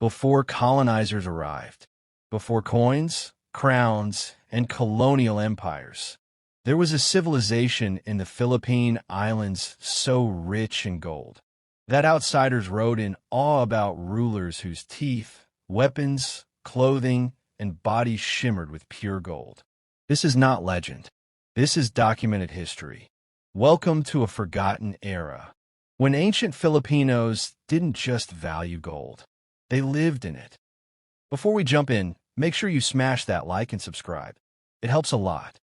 before colonizers arrived, before coins, crowns, and colonial empires. There was a civilization in the Philippine Islands so rich in gold that outsiders rode in awe about rulers whose teeth, weapons, clothing, and bodies shimmered with pure gold. This is not legend. This is documented history. Welcome to a forgotten era, when ancient Filipinos didn't just value gold. They lived in it. Before we jump in, make sure you smash that like and subscribe. It helps a lot.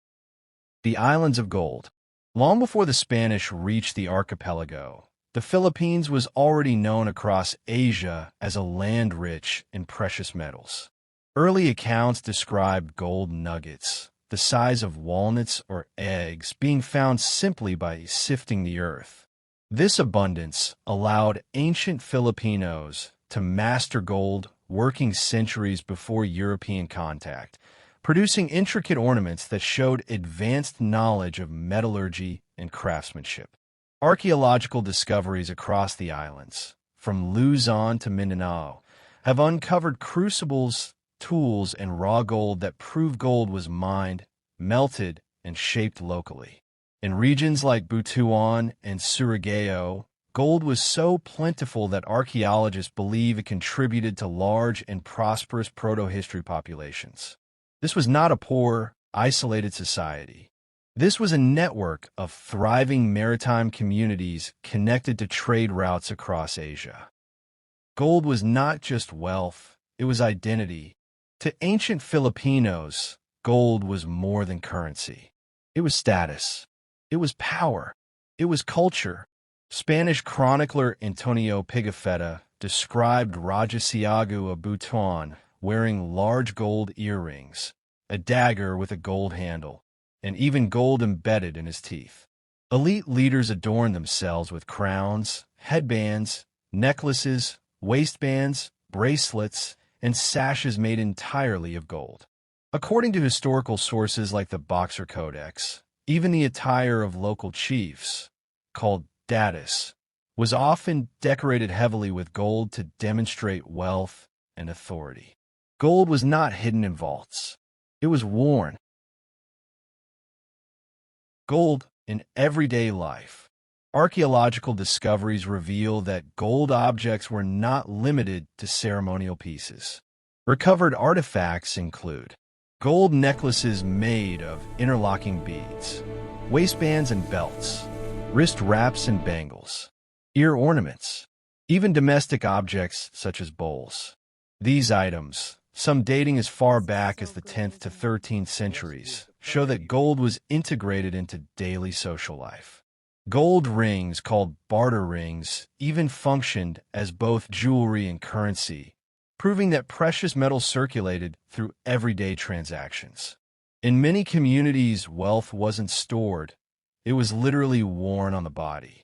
The Islands of Gold. Long before the Spanish reached the archipelago, the Philippines was already known across Asia as a land rich in precious metals. Early accounts described gold nuggets, the size of walnuts or eggs, being found simply by sifting the earth. This abundance allowed ancient Filipinos to master gold working centuries before European contact, producing intricate ornaments that showed advanced knowledge of metallurgy and craftsmanship. Archaeological discoveries across the islands, from Luzon to Mindanao, have uncovered crucibles, tools, and raw gold that prove gold was mined, melted, and shaped locally. In regions like Butuan and Surigao, gold was so plentiful that archaeologists believe it contributed to large and prosperous proto-history populations. This was not a poor, isolated society. This was a network of thriving maritime communities connected to trade routes across Asia. Gold was not just wealth, it was identity. To ancient Filipinos, gold was more than currency. It was status. It was power. It was culture. Spanish chronicler Antonio Pigafetta described Raja Siagu of Butuan wearing large gold earrings, a dagger with a gold handle, and even gold embedded in his teeth. Elite leaders adorned themselves with crowns, headbands, necklaces, waistbands, bracelets, and sashes made entirely of gold. According to historical sources like the Boxer Codex, even the attire of local chiefs, called datus, was often decorated heavily with gold to demonstrate wealth and authority. Gold was not hidden in vaults. It was worn. Gold in everyday life. Archaeological discoveries reveal that gold objects were not limited to ceremonial pieces. Recovered artifacts include gold necklaces made of interlocking beads, waistbands and belts, wrist wraps and bangles, ear ornaments, even domestic objects such as bowls. These items, some dating as far back as the 10th to 13th centuries, show that gold was integrated into daily social life. Gold rings, called barter rings, even functioned as both jewelry and currency, proving that precious metals circulated through everyday transactions. In many communities, wealth wasn't stored. It was literally worn on the body.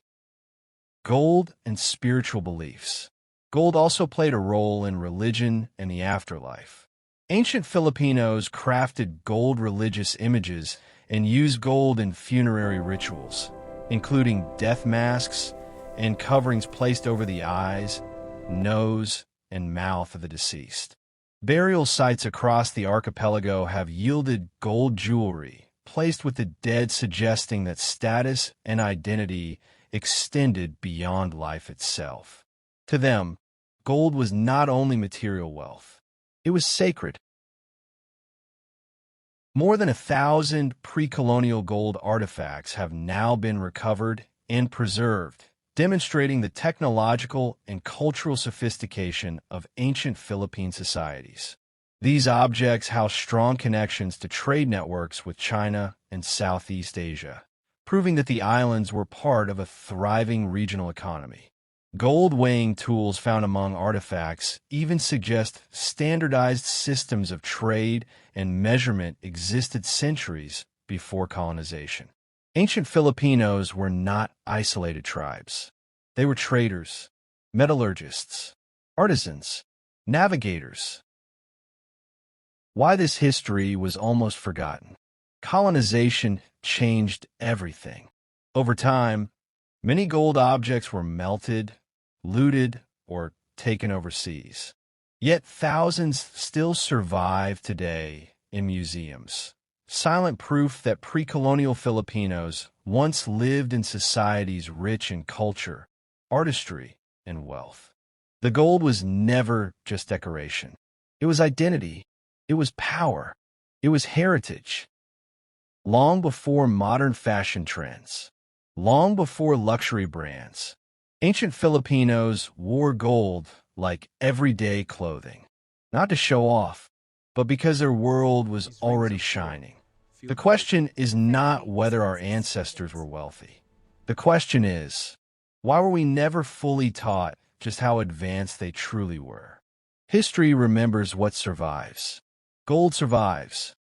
Gold and spiritual beliefs. Gold also played a role in religion and the afterlife. Ancient Filipinos crafted gold religious images and used gold in funerary rituals, including death masks and coverings placed over the eyes, nose, and mouth of the deceased. Burial sites across the archipelago have yielded gold jewelry placed with the dead, suggesting that status and identity extended beyond life itself. To them, gold was not only material wealth, it was sacred. More than 1,000 pre-colonial gold artifacts have now been recovered and preserved, demonstrating the technological and cultural sophistication of ancient Philippine societies. These objects house strong connections to trade networks with China and Southeast Asia, proving that the islands were part of a thriving regional economy. Gold weighing tools found among artifacts even suggest standardized systems of trade and measurement existed centuries before colonization. Ancient Filipinos were not isolated tribes. They were traders, metallurgists, artisans, navigators. Why this history was almost forgotten. Colonization changed everything. Over time, many gold objects were melted, looted, or taken overseas. Yet thousands still survive today in museums. Silent proof that pre-colonial Filipinos once lived in societies rich in culture, artistry, and wealth. The gold was never just decoration. It was identity. It was power. It was heritage. Long before modern fashion trends, long before luxury brands, ancient Filipinos wore gold like everyday clothing, not to show off, but because their world was already shining. The question is not whether our ancestors were wealthy. The question is, why were we never fully taught just how advanced they truly were? History remembers what survives. Gold survives.